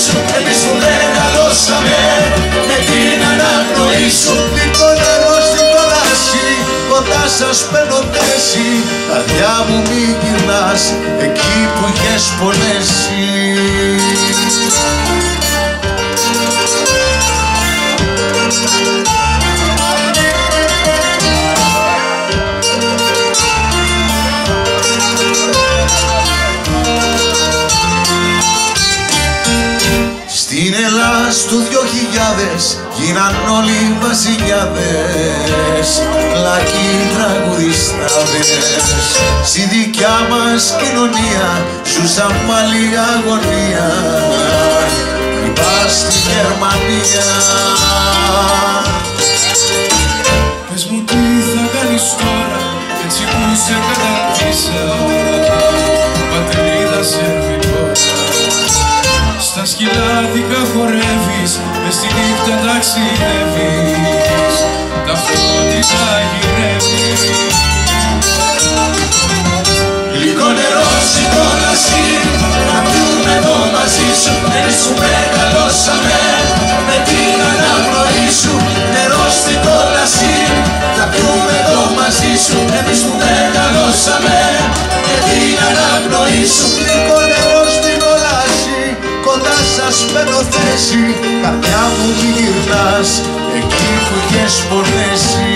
σου, εμείς που μεγαλώσαμε με την αναπνοή σου. Λίγο νερό στην κόλαση, κοντά σας παίρνω θέση. Καρδιά μου μη γυρνάς εκεί που είχες πονέσει. Στην Ελλάς του 2000 γίναν όλοι βασιλιάδες, λακκοί τραγουδιστάδες. Στη δικιά μας κοινωνία ζούσαν πάλι αγωνία, είπα στη Γερμανία. Πες μου τι θα κάνεις τώρα, έτσι που σε καταρτήσα, πατρίδα σερβιτόρα. Στα σκυλάδικα χορεύεις, μες στη νύχτα ταξιδεύεις, ταυτότητα γυρεύεις. Λίγο νερό στην κόλαση, να πιούμε εδώ μαζί σου. Εμείς που μεγαλώσαμε με την αναπνοή σου. Νερό στην κόλαση, να πιούμε εδώ μαζί σου. Εμείς που μεγαλώσαμε με την αναπνοή σου. Λίγο νερό στην κόλαση, κοντά σας παίρνω θέση. Καρδιά μου μη γυρνάς εκεί που είχες πονέσει.